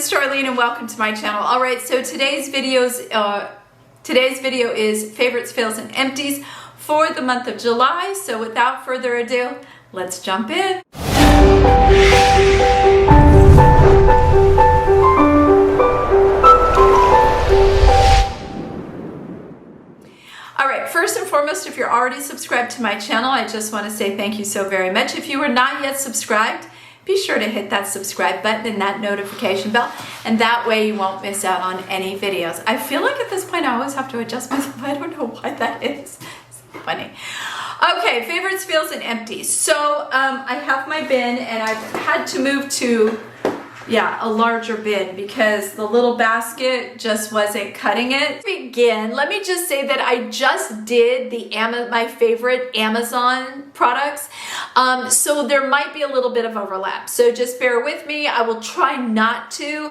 it's Darlene and welcome to my channel. All right, so today's video is favorites, fails, and empties for the month of July. So without further ado, let's jump in. All right, first and foremost, if you're already subscribed to my channel, I just want to say thank you so very much. If you are not yet subscribed, be sure to hit that subscribe button and that notification bell, and that way you won't miss out on any videos. I feel like at this point I always have to adjust myself. I don't know why that is. It's funny. Okay, favorites, fails, and empties. So I have my bin and I've had to move to a larger bin because the little basket just wasn't cutting it. To begin, let me just say that I just did my favorite Amazon products, so there might be a little bit of overlap, so just bear with me. I will try not to.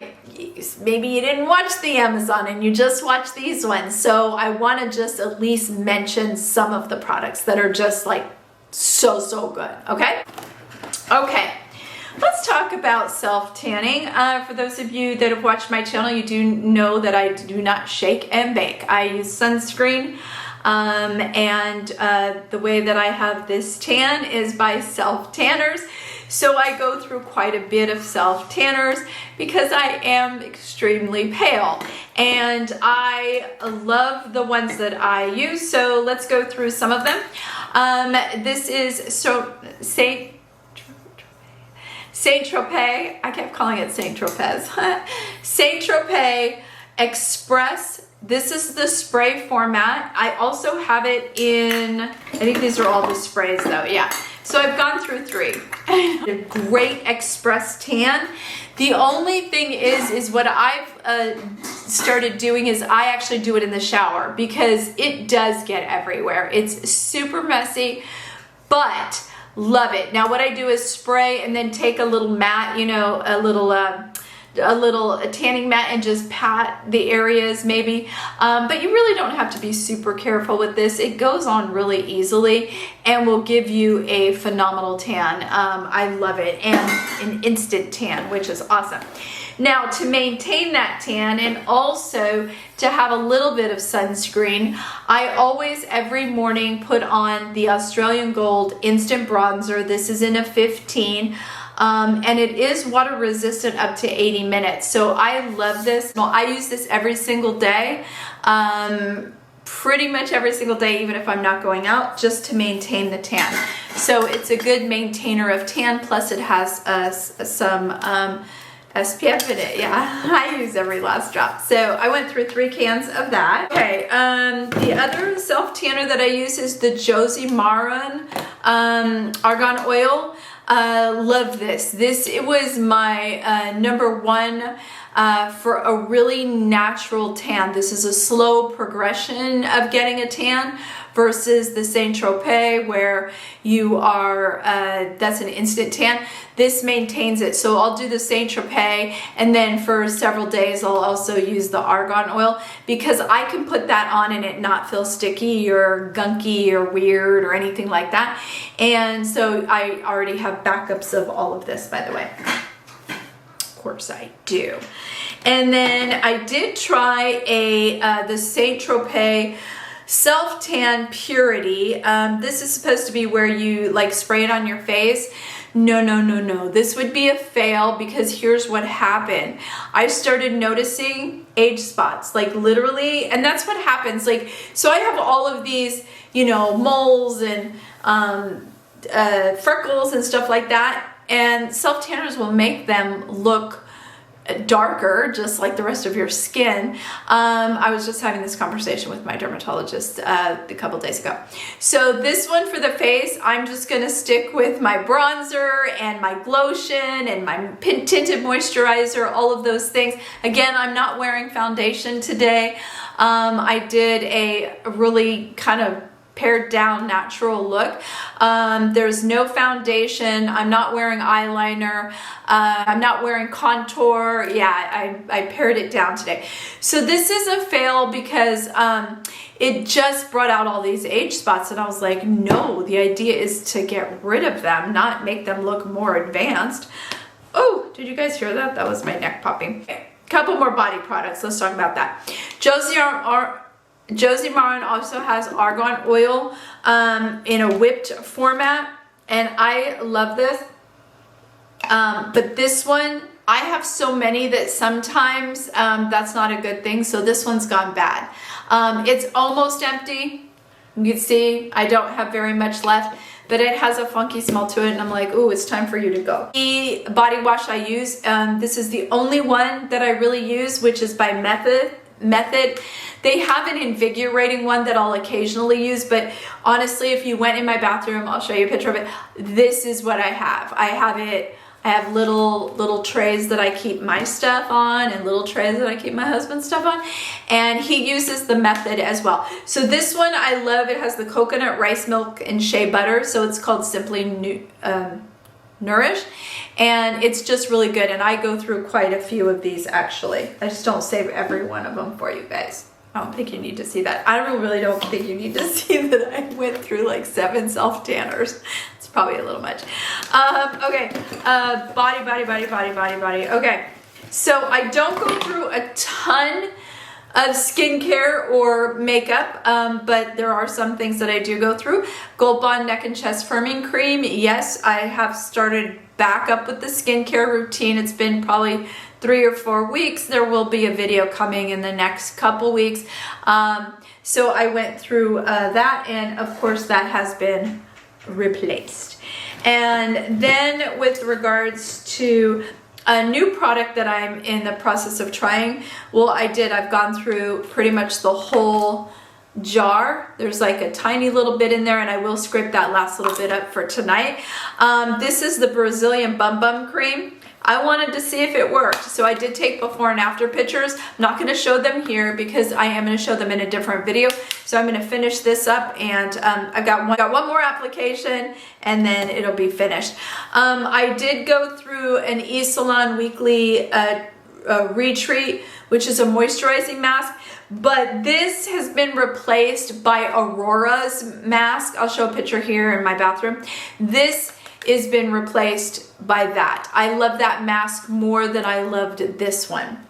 Maybe you didn't watch the Amazon and you just watched these ones, so I want to just at least mention some of the products that are just like so good. Okay, let's talk about self-tanning. For those of you that have watched my channel, you do know that I do not shake and bake. I use sunscreen, and the way that I have this tan is by self-tanners. So I go through quite a bit of self-tanners because I am extremely pale and I love the ones that I use. So let's go through some of them. This is Saint Tropez, I kept calling it Saint Tropez. Saint Tropez Express. This is the spray format. I also have it in, I think these are all the sprays though, yeah. So I've gone through 3. A great express tan. The only thing is what I've started doing is I actually do it in the shower because it does get everywhere. It's super messy, but love it. Now what I do is spray and then take a little mat, you know, a little tanning mat, and just pat the areas maybe. But you really don't have to be super careful with this. It goes on really easily and will give you a phenomenal tan. I love it, and an instant tan, which is awesome. Now to maintain that tan and also to have a little bit of sunscreen, I always every morning put on the Australian Gold Instant Bronzer. This is in a 15. And it is water resistant up to 80 minutes. So I love this. Well, I use this every single day, pretty much every single day, even if I'm not going out, just to maintain the tan. So it's a good maintainer of tan, plus it has some SPF in it. Yeah, I use every last drop. So I went through 3 cans of that. Okay, the other self tanner that I use is the Josie Maran Argan Oil. Love this. It was my number 1 for a really natural tan. This is a slow progression of getting a tan versus the Saint Tropez where you are, that's an instant tan. This maintains it. So I'll do the Saint Tropez, and then for several days I'll also use the argan oil because I can put that on and it not feel sticky or gunky or weird or anything like that. And so I already have backups of all of this, by the way. Of course I do. And then I did try the Saint Tropez Self-Tan Purity. This is supposed to be where you like spray it on your face. No. This would be a fail because here's what happened. I started noticing age spots, like literally, and that's what happens. Like, so I have all of these, you know, moles and freckles and stuff like that, and self-tanners will make them look darker, just like the rest of your skin. I was just having this conversation with my dermatologist a couple days ago. So this one for the face, I'm just gonna stick with my bronzer and my Glotion and my tinted moisturizer, all of those things. Again, I'm not wearing foundation today. I did a really kind of pared down natural look. There's no foundation. I'm not wearing eyeliner. I'm not wearing contour. Yeah, I pared it down today. So this is a fail because it just brought out all these age spots, and I was like, no, the idea is to get rid of them, not make them look more advanced. Oh, did you guys hear that? That was my neck popping. couple more body products. Let's talk about that. Josie Maran also has argan oil in a whipped format, and I love this. But this one, I have so many that sometimes that's not a good thing, so this one's gone bad. It's almost empty. You can see I don't have very much left, but it has a funky smell to it, and I'm like, ooh, it's time for you to go. The body wash I use, this is the only one that I really use, which is by Method. They have an invigorating one that I'll occasionally use, but honestly, if you went in my bathroom, I'll show you a picture of it. This is what I have. I have little trays that I keep my stuff on, and little trays that I keep my husband's stuff on, and he uses the Method as well. So this one I love. It has the coconut, rice milk, and shea butter, so it's called Simply Nourish, and it's just really good, and I go through quite a few of these actually. I just don't save every one of them for you guys. I don't think you need to see that. I really don't think you need to see that I went through like 7 self-tanners. It's probably a little much. Okay, body. Okay, so I don't go through a ton of skincare or makeup, but there are some things that I do go through. Gold Bond Neck and Chest Firming Cream. Yes, I have started back up with the skincare routine. It's been probably 3 or 4 weeks. There will be a video coming in the next couple weeks. So I went through that, and of course that has been replaced. And then with regards to a new product that I'm in the process of trying, well, I've gone through pretty much the whole jar. There's like a tiny little bit in there, and I will scrape that last little bit up for tonight. This is the Brazilian Bum Bum Cream. I wanted to see if it worked, so I did take before and after pictures. I'm not going to show them here because I am going to show them in a different video. So I'm going to finish this up, and I've got one more application, and then it'll be finished. I did go through an eSalon Weekly Retreat, which is a moisturizing mask, but this has been replaced by Aurora's mask. I'll show a picture here in my bathroom. This has been replaced by that. I love that mask more than I loved this one.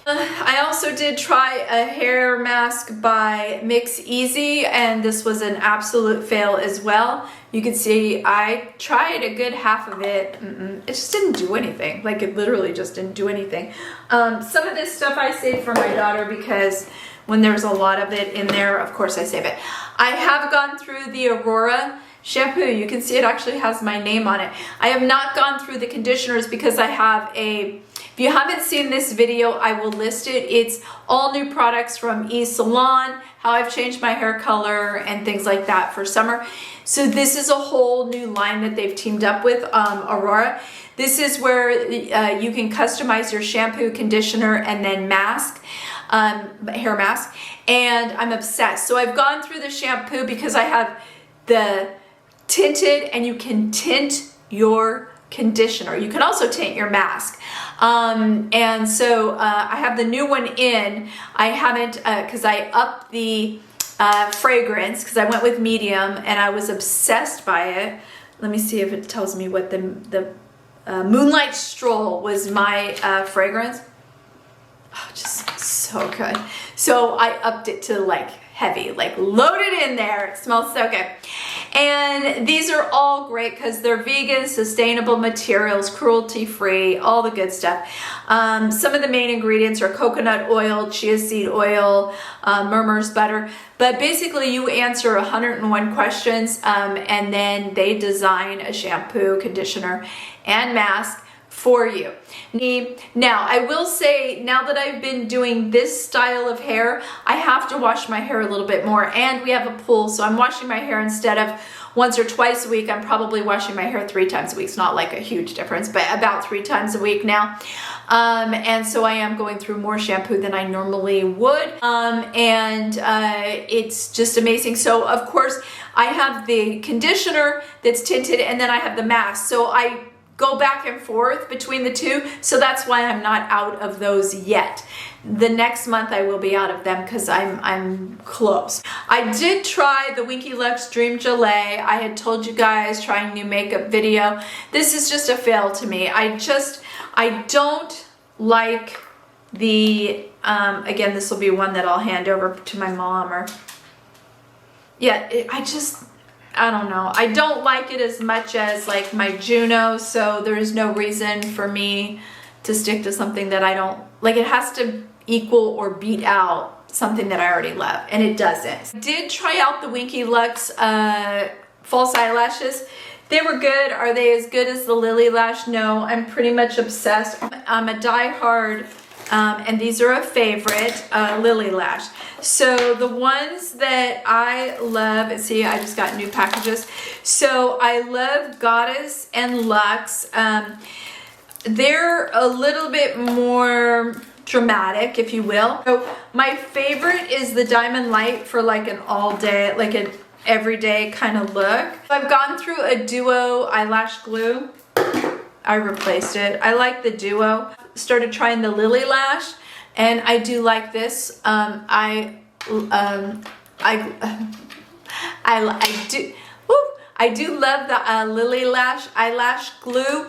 I also did try a hair mask by Mix Easy, and this was an absolute fail as well. You can see I tried a good half of it. It just didn't do anything. Like, it literally just didn't do anything. Some of this stuff I saved for my daughter because when there's a lot of it in there, of course I save it. I have gone through the Aurora shampoo. You can see it actually has my name on it. I have not gone through the conditioners because I have if you haven't seen this video, I will list it. It's all new products from eSalon, how I've changed my hair color and things like that for summer. So this is a whole new line that they've teamed up with Aurora. This is where you can customize your shampoo, conditioner, and then mask, hair mask. And I'm obsessed. So I've gone through the shampoo because I have the tinted, and you can tint your conditioner. You can also tint your mask. And so I have the new one in. I haven't, because I upped the fragrance because I went with medium and I was obsessed by it. Let me see if it tells me what the Moonlight Stroll was my fragrance. Oh, just so good. So I upped it to like heavy, like loaded in there. It smells so good. And these are all great because they're vegan, sustainable materials, cruelty-free, all the good stuff. Some of the main ingredients are coconut oil, chia seed oil, murmur's butter. But basically you answer 101 questions and then they design a shampoo, conditioner, and mask for you. Now, I will say, now that I've been doing this style of hair, I have to wash my hair a little bit more, and we have a pool, so I'm washing my hair instead of once or twice a week. I'm probably washing my hair 3 times a week. It's not like a huge difference, but about 3 times a week now. And so I am going through more shampoo than I normally would. It's just amazing. So of course I have the conditioner that's tinted, and then I have the mask. So I go back and forth between the two, so that's why I'm not out of those yet. The next month I will be out of them because I'm close. I did try the Winky Lux Dream Gelée. I had told you guys, trying new makeup video. This is just a fail to me. I don't like again, this will be one that I'll hand over to my mom, or yeah, I don't know. I don't like it as much as like my Juno, so there's no reason for me to stick to something that I don't like. It has to equal or beat out something that I already love, and it doesn't. I did try out the Winky Lux false eyelashes. They were good. Are they as good as the Lily Lash? No, I'm pretty much obsessed. I'm a diehard, and these are a favorite, Lily Lash. So the ones that I love, see, I just got new packages. So I love Goddess and Lux. They're a little bit more dramatic, if you will. So my favorite is the Diamond Light for like an all day, like an everyday kind of look. I've gone through a Duo eyelash glue. I replaced it. I like the Duo. Started trying the Lily Lash, and I do like this. I do love the Lily Lash eyelash glue.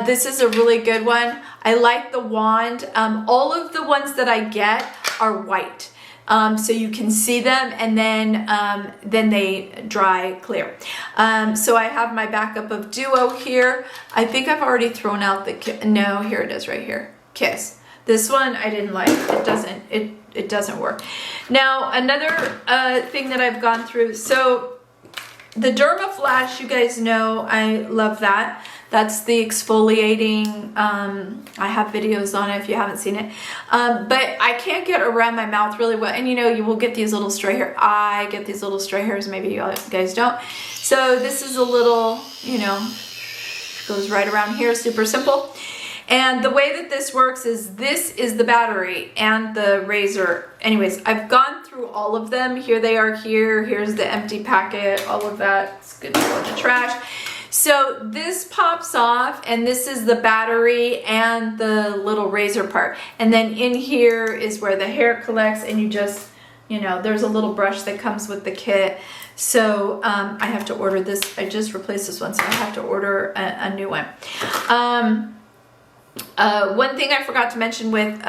This is a really good one. I like the wand. All of the ones that I get are white. So you can see them, and then they dry clear. So I have my backup of Duo here. I think I've already thrown out the, no, here it is right here, Kiss. This one I didn't like. It doesn't work. Now another thing that I've gone through, so the Derma Flash, you guys know I love that. That's the exfoliating, I have videos on it if you haven't seen it. But I can't get around my mouth really well. And you know, you will get these little stray hairs. I get these little stray hairs, maybe you guys don't. So this is a little, you know, goes right around here, super simple. And the way that this works is this is the battery and the razor. Anyways, I've gone through all of them. Here they are here. Here's the empty packet, all of that. It's good to go in the trash. So this pops off, and this is the battery and the little razor part. And then in here is where the hair collects, and you just, you know, there's a little brush that comes with the kit. So I have to order this. I just replaced this one, so I have to order a new one. One thing I forgot to mention with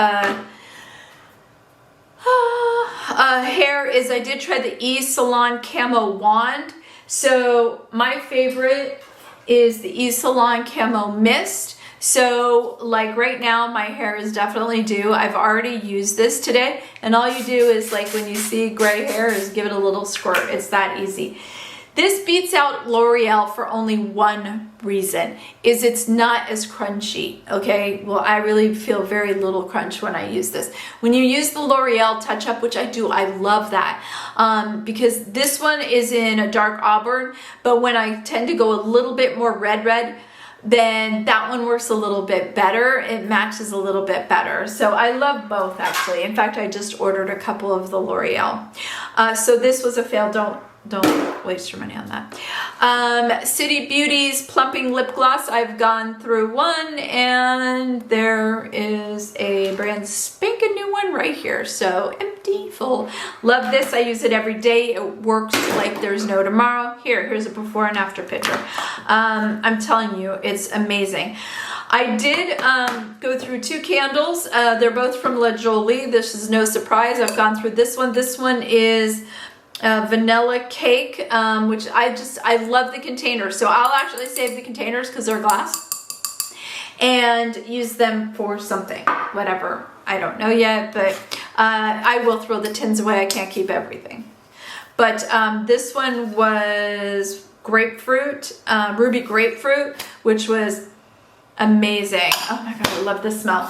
hair is I did try the E-Salon Camo Wand. So my favorite is the E-Salon Camo Mist. So like right now my hair is definitely due. I've already used this today, and all you do is like when you see gray hair is give it a little squirt. It's that easy. This beats out L'Oreal for only one reason, is it's not as crunchy, okay? Well, I really feel very little crunch when I use this. When you use the L'Oreal Touch Up, which I do, I love that, because this one is in a dark auburn, but when I tend to go a little bit more red, then that one works a little bit better. It matches a little bit better. So I love both, actually. In fact, I just ordered a couple of the L'Oreal. So this was a fail. Don't waste your money on that. City Beauty's Plumping Lip Gloss. I've gone through one, and there is a brand spanking new one right here. So empty, full. Love this. I use it every day. It works like there's no tomorrow. Here's a before and after picture. I'm telling you, it's amazing. I did go through two candles. They're both from La Jolie. This is no surprise. I've gone through this one. This one is vanilla cake, which I love the containers. So I'll actually save the containers because they're glass and use them for something, whatever. I don't know yet, but I will throw the tins away. I can't keep everything. But this one was grapefruit, ruby grapefruit, which was amazing. Oh my God, I love the smell.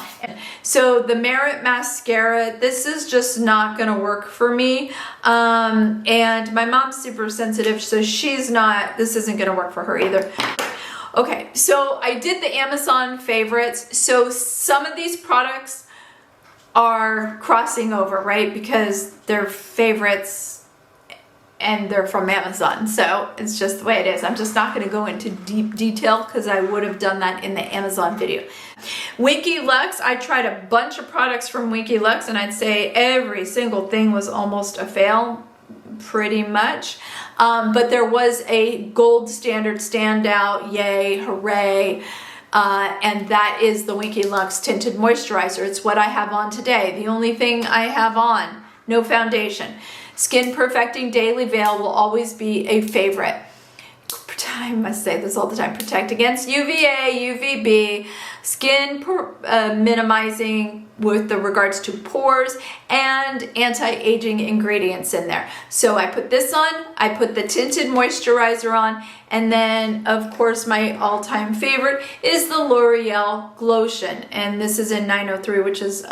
So the Merit mascara, this is just not gonna work for me. And my mom's super sensitive, so this isn't gonna work for her either. Okay, so I did the Amazon favorites. So some of these products are crossing over, right? Because they're favorites and they're from Amazon. So it's just the way it is. I'm just not going to go into deep detail because I would have done that in the Amazon video. Winky Lux, I tried a bunch of products from Winky Lux, and I'd say every single thing was almost a fail, pretty much. But there was a gold standard standout, yay, hooray, and that is the Winky Lux Tinted Moisturizer. It's what I have on today. The only thing I have on, no foundation. Skin Perfecting Daily Veil will always be a favorite. I must say this all the time. Protect against UVA, UVB, skin minimizing with the regards to pores, and anti-aging ingredients in there. So I put this on, I put the tinted moisturizer on, and then of course my all-time favorite is the L'Oreal Glotion, and this is in 903, which is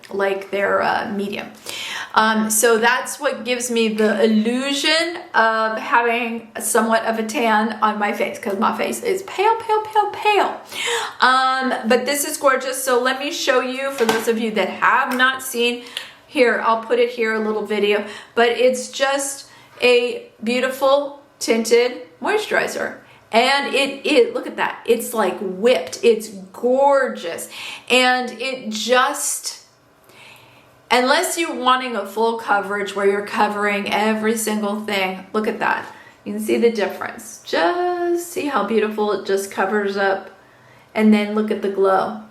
like their medium. So that's what gives me the illusion of having somewhat of a tan on my face, because my face is pale, pale, pale, pale. But this is gorgeous. So let me show you, for those of you that have not seen, here, I'll put it here, a little video, but it's just a beautiful tinted moisturizer. And it look at that, it's like whipped, it's gorgeous. And it just, unless you're wanting a full coverage where you're covering every single thing, look at that. You can see the difference. Just see how beautiful it just covers up. And then look at the glow.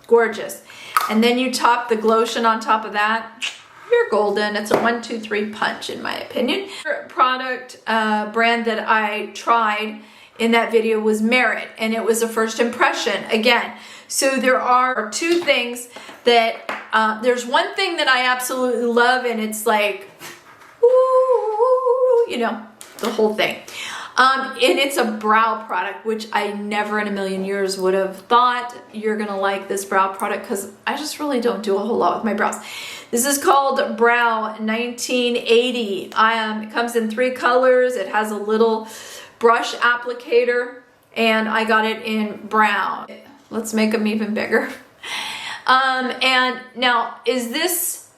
Gorgeous. And then you top the Glotion on top of that. You're golden. It's a 1, 2, 3 punch in my opinion. Product brand that I tried in that video was Merit, and it was a first impression again. So there are two things that, there's one thing that I absolutely love, and it's like, ooh, you know, the whole thing. And it's a brow product, which I never in a million years would have thought you're gonna like this brow product, because I just really don't do a whole lot with my brows. This is called Brow 1980. It comes in 3 colors. It has a little brush applicator, and I got it in brown. Let's make them even bigger. And now, is this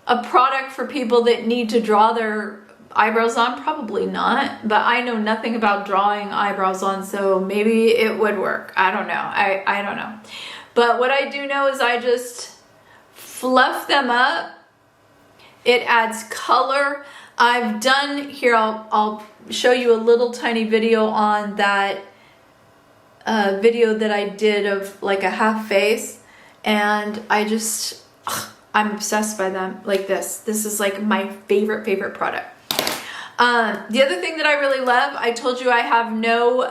a product for people that need to draw their eyebrows on? Probably not, but I know nothing about drawing eyebrows on, so maybe it would work. I don't know. I don't know. But what I do know is I just fluff them up. It adds color. I've done here, I'll show you a little tiny video on that video that I did of like a half face, and I'm obsessed by them. Like this is like my favorite product. The other thing that I really love, I told you I have no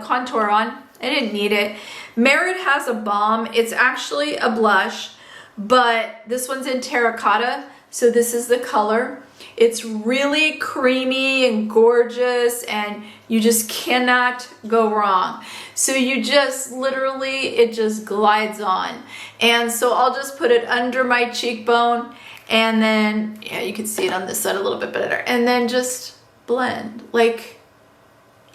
contour on. I didn't need it. Merit has a balm. It's actually a blush, but this one's in terracotta, so this is the color. It's really creamy and gorgeous, and you just cannot go wrong. So you just literally, it just glides on. And so I'll just put it under my cheekbone, and then, yeah, you can see it on this side a little bit better. And then just blend. Like,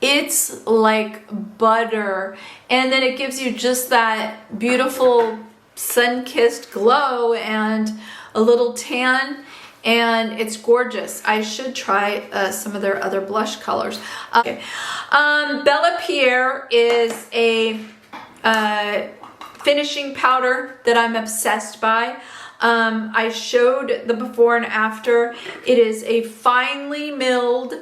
it's like butter. And then it gives you just that beautiful sun-kissed glow and a little tan. And it's gorgeous. I should try some of their other blush colors. Okay. Bella Pierre is a finishing powder that I'm obsessed by. I showed the before and after. It is a finely milled,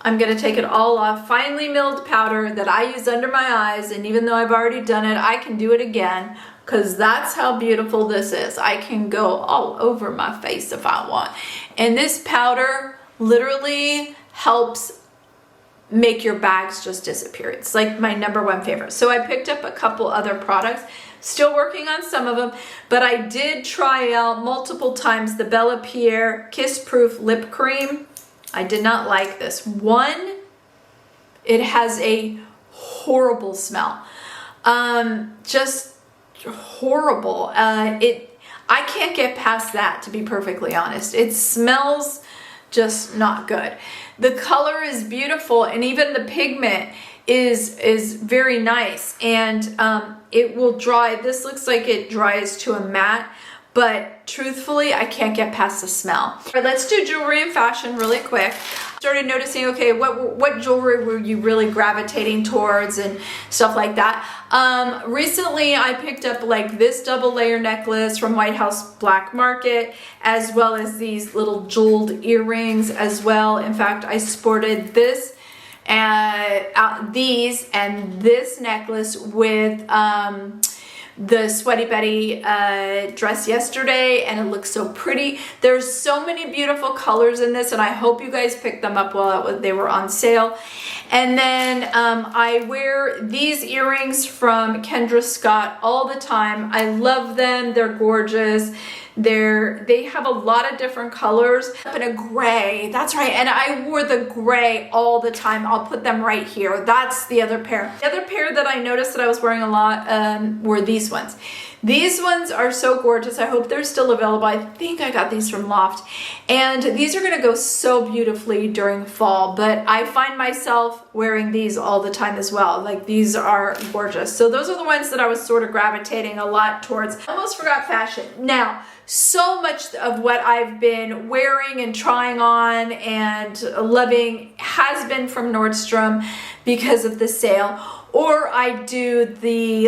I'm gonna take it all off, finely milled powder that I use under my eyes, and even though I've already done it, I can do it again, because that's how beautiful this is. I can go all over my face if I want. And this powder literally helps make your bags just disappear. It's like my #1 favorite. So I picked up a couple other products, still working on some of them, but I did try out multiple times the Bella Pierre Kiss Proof Lip Cream. I did not like this. One, it has a horrible smell. Just horrible. I can't get past that, to be perfectly honest. It smells just not good. The color is beautiful, and even the pigment is very nice, and it will dry. This looks like it dries to a matte, but truthfully, I can't get past the smell. All right, let's do jewelry and fashion really quick. Started noticing, okay, what jewelry were you really gravitating towards and stuff like that. Recently, I picked up like this double layer necklace from White House Black Market, as well as these little jeweled earrings as well. In fact, I sported this these and this necklace with the Sweaty Betty dress yesterday, and it looks so pretty. There's so many beautiful colors in this, and I hope you guys picked them up while they were on sale. And then I wear these earrings from Kendra Scott all the time. I love them. They're gorgeous. They have a lot of different colors. In a gray, that's right, and I wore the gray all the time. I'll put them right here. That's the other pair. The other pair that I noticed that I was wearing a lot were these ones. These ones are so gorgeous. I hope they're still available. I think I got these from Loft, and these are gonna go so beautifully during fall, but I find myself wearing these all the time as well. Like, these are gorgeous. So those are the ones that I was sort of gravitating a lot towards. I almost forgot fashion. Now, so much of what I've been wearing and trying on and loving has been from Nordstrom because of the sale. Or I do the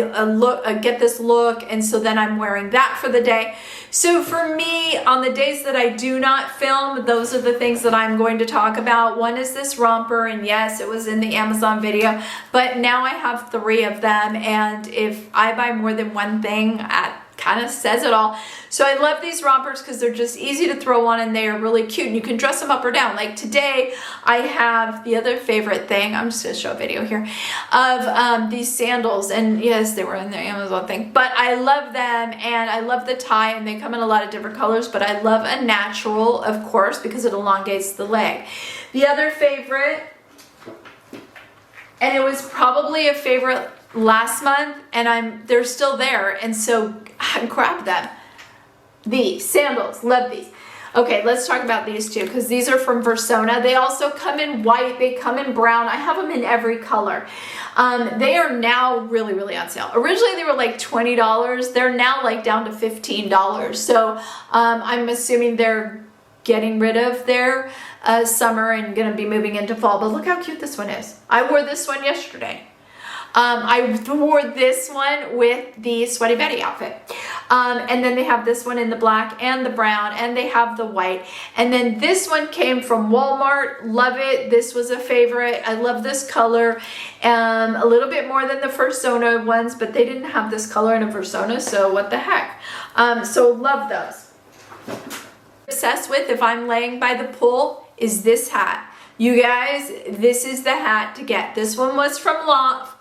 get this look, and so then I'm wearing that for the day. So for me, on the days that I do not film, those are the things that I'm going to talk about. One is this romper, and yes, it was in the Amazon video, but now I have 3 of them, and if I buy more than one thing, kind of says it all. So I love these rompers because they're just easy to throw on, and they are really cute, and you can dress them up or down. Like today, I have the other favorite thing. I'm just going to show a video here of these sandals, and yes, they were in the Amazon thing, but I love them, and I love the tie, and they come in a lot of different colors, but I love a natural, of course, because it elongates the leg. The other favorite, and it was probably a favorite last month, and they're still there, and so I grabbed them. These sandals, love these. Okay, let's talk about these two, because these are from Versona. They also come in white, they come in brown. I have them in every color. They are now really, really on sale. Originally they were like $20. They're now like down to $15. So I'm assuming they're getting rid of their summer and gonna be moving into fall. But look how cute this one is. I wore this one yesterday. I wore this one with the Sweaty Betty outfit. And then they have this one in the black and the brown, and they have the white. And then this one came from Walmart. Love it. This was a favorite. I love this color. A little bit more than the Versona ones, but they didn't have this color in a Versona, so what the heck. So love those. Obsessed with, if I'm laying by the pool, is this hat. You guys, this is the hat to get. This one was from Loft,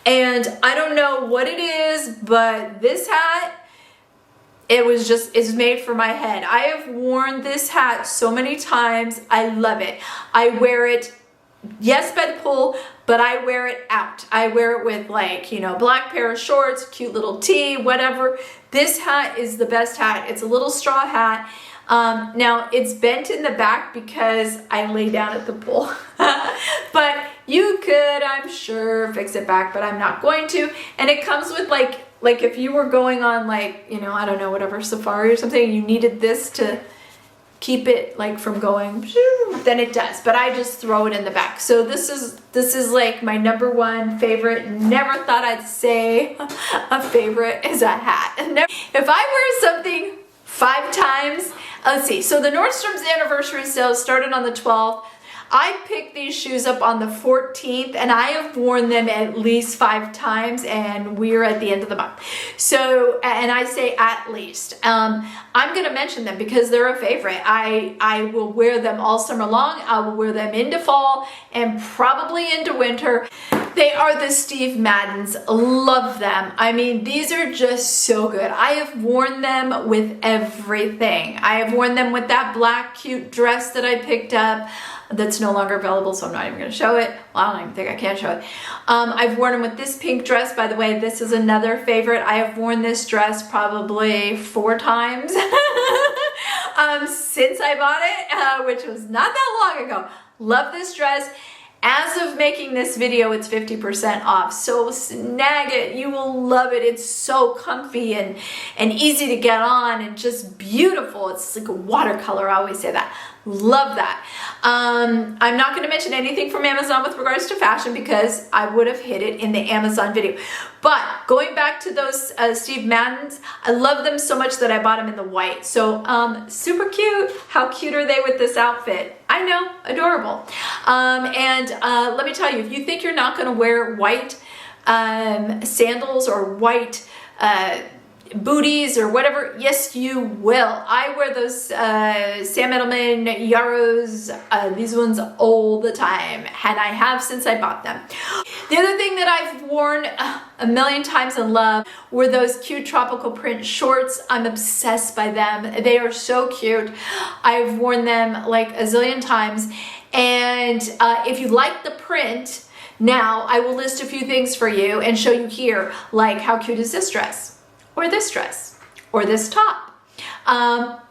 and I don't know what it is, but this hat, it's made for my head. I have worn this hat so many times. I love it. I wear it, yes, by the pool, but I wear it out. I wear it with, like, you know, black pair of shorts, cute little tee, whatever. This hat is the best hat. It's a little straw hat. Now it's bent in the back because I lay down at the pool, but you could, I'm sure, fix it back, but I'm not going to. And it comes with like if you were going on, like, you know, I don't know, whatever, safari or something, you needed this to keep it like from going, then it does, but I just throw it in the back. So this is like my #1 favorite. Never thought I'd say a favorite is a hat. If I wear something 5 times, let's see, so the Nordstrom's anniversary sale started on the 12th. I picked these shoes up on the 14th, and I have worn them at least 5 times, and we're at the end of the month. So, and I say at least. I'm going to mention them because they're a favorite. I will wear them all summer long. I will wear them into fall and probably into winter. They are the Steve Maddens. Love them. I mean, these are just so good. I have worn them with everything. I have worn them with that black cute dress that I picked up that's no longer available, so I'm not even going to show it. Well, I don't even think I can show it. I've worn them with this pink dress. By the way, this is another favorite. I have worn this dress probably 4 times since I bought it, which was not that long ago. Love this dress. As of making this video, it's 50% off, so snag it. You will love it. It's so comfy and easy to get on and just beautiful. It's like a watercolor. I always say that. Love that. I'm not going to mention anything from Amazon with regards to fashion because I would have hit it in the Amazon video. But going back to those Steve Maddens, I love them so much that I bought them in the white. So super cute. How cute are they with this outfit? I know, adorable. Let me tell you, if you think you're not going to wear white sandals or white booties or whatever, yes you will. I wear those Sam Edelman Yarrows, these ones all the time, and I have since I bought them. The other thing that I've worn a million times and love were those cute tropical print shorts. I'm obsessed by them. They are so cute. I've worn them like a zillion times, and if you like the print, now I will list a few things for you and show you here, like how cute is this dress? Or this dress, or this top, or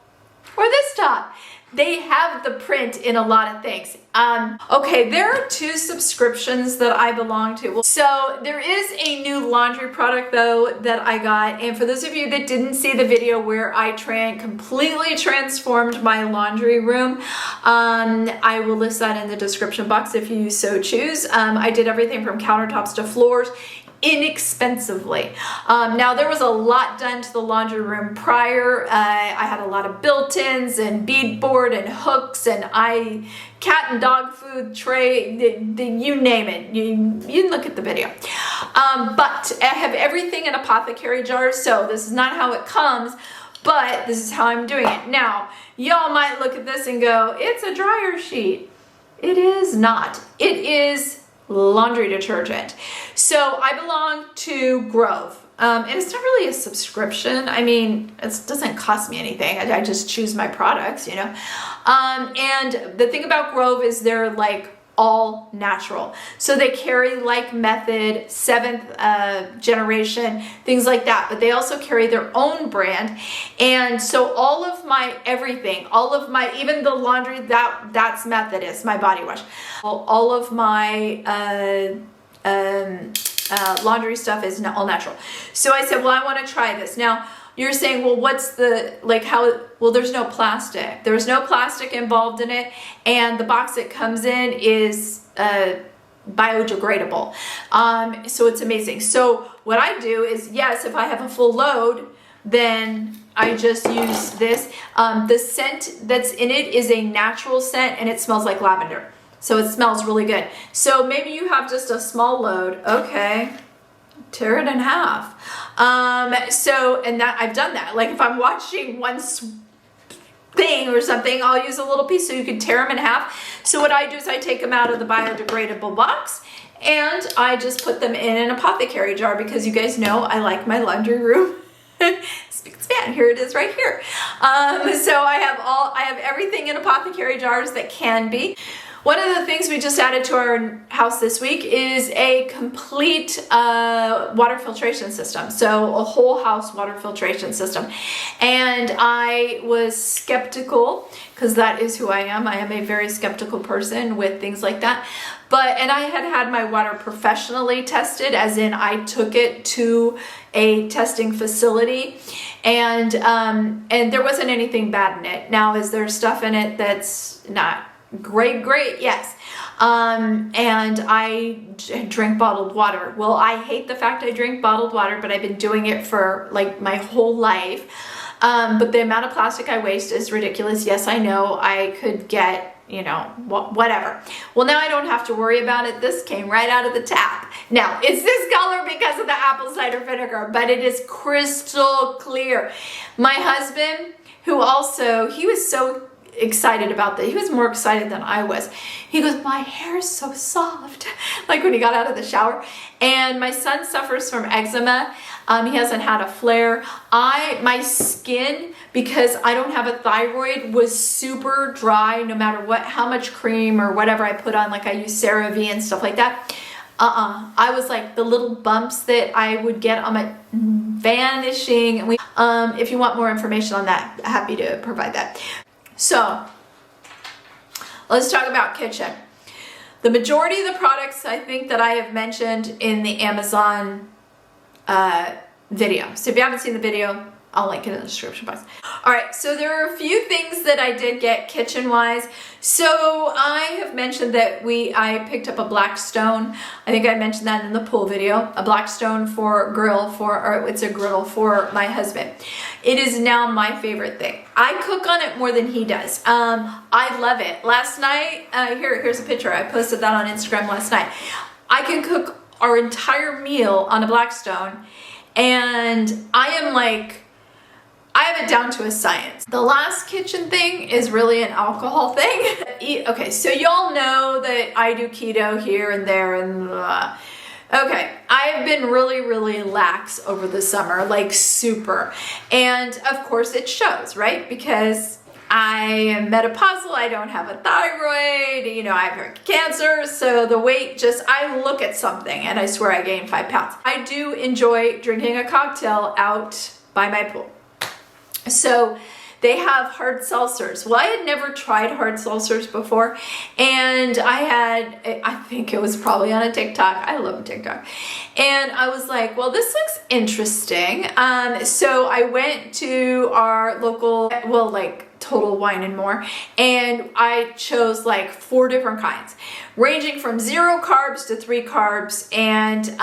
this top. They have the print in a lot of things. Okay, there are 2 subscriptions that I belong to. So there is a new laundry product though that I got, and for those of you that didn't see the video where I completely transformed my laundry room, I will list that in the description box if you so choose. I did everything from countertops to floors, inexpensively. Now there was a lot done to the laundry room prior. I had a lot of built-ins and beadboard and hooks and cat and dog food tray, you name it. You can look at the video. But I have everything in apothecary jars, so this is not how it comes, but this is how I'm doing it. Now, y'all might look at this and go, it's a dryer sheet. It is not. It is laundry detergent. So I belong to Grove. And it's not really a subscription. I mean, it doesn't cost me anything. I just choose my products, you know. And the thing about Grove is they're like all natural. So they carry like Method, 7th generation, things like that. But they also carry their own brand. And so all of my everything, all of my, even the laundry, that's Methodist, my body wash. All of my laundry stuff is all natural. So I said, well, I want to try this. Now, you're saying, well, what's the, like how, well, there's no plastic. There's no plastic involved in it. And the box it comes in is biodegradable. So it's amazing. So what I do is, yes, if I have a full load, then I just use this. The scent that's in it is a natural scent and it smells like lavender. So it smells really good. So maybe you have just a small load. Okay. Tear it in half. And that I've done that. Like if I'm watching one thing or something, I'll use a little piece so you can tear them in half. So what I do is I take them out of the biodegradable box and I just put them in an apothecary jar because you guys know I like my laundry room. Speak span, here it is right here. So I have everything in apothecary jars that can be. One of the things we just added to our house this week is a complete water filtration system. So a whole house water filtration system. And I was skeptical because that is who I am. I am a very skeptical person with things like that. And I had my water professionally tested, as in I took it to a testing facility, and there wasn't anything bad in it. Now, is there stuff in it that's not great? Yes. And I drink bottled water. Well, I hate the fact I drink bottled water, but I've been doing it for like my whole life. But the amount of plastic I waste is ridiculous. Yes, I know I could get, you know, whatever. Well, now I don't have to worry about it. This came right out of the tap. Now, it's this color because of the apple cider vinegar, but it is crystal clear. My husband, who also, he was so excited about that. He was more excited than I was. He goes, my hair is so soft, like when he got out of the shower. And my son suffers from eczema. He hasn't had a flare. My skin, because I don't have a thyroid, was super dry no matter how much cream or whatever I put on, like I use CeraVe and stuff like that. I was like the little bumps that I would get on my vanishing. If you want more information on that, happy to provide that. So let's talk about kitchen. The majority of the products I think that I have mentioned in the Amazon video. So if you haven't seen the video, I'll link it in the description box. All right, so there are a few things that I did get kitchen-wise. So I have mentioned that I picked up a black stone. I think I mentioned that in the pool video. A black stone or it's a griddle for my husband. It is now my favorite thing. I cook on it more than he does. I love it. Last night, here's a picture. I posted that on Instagram last night. I can cook our entire meal on a black stone, and I have it down to a science. The last kitchen thing is really an alcohol thing. Okay, so y'all know that I do keto here and there and okay, I have been really, really lax over the summer, like super. And of course it shows, right? Because I am menopausal, I don't have a thyroid, I have cancer, so the weight I look at something and I swear I gained 5 pounds. I do enjoy drinking a cocktail out by my pool. So they have hard seltzers. Well, I had never tried hard seltzers before, and I think it was probably on a TikTok. I love TikTok. And I was like, well, this looks interesting. So I went to our local, Total Wine and More, and I chose like 4 different kinds, ranging from 0 carbs to 3 carbs, and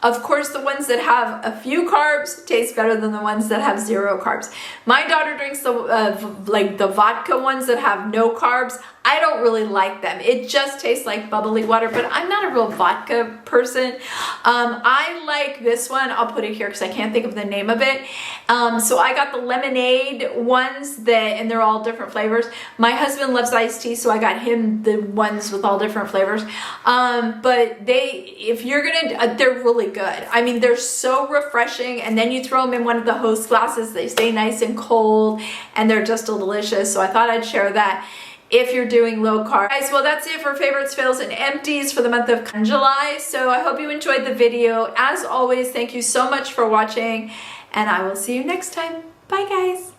of course, the ones that have a few carbs taste better than the ones that have 0 carbs. My daughter drinks the vodka ones that have no carbs. I don't really like them. It just tastes like bubbly water, but I'm not a real vodka person. I like this one. I'll put it here because I can't think of the name of it. So I got the lemonade ones and they're all different flavors. My husband loves iced tea, so I got him the ones with all different flavors. But they're really good. I mean, they're so refreshing, and then you throw them in one of the host glasses. They stay nice and cold, and they're just delicious. So I thought I'd share that if you're doing low carb. Guys, well, that's it for favorites, fails, and empties for the month of July. So I hope you enjoyed the video. As always, thank you so much for watching, and I will see you next time. Bye, guys.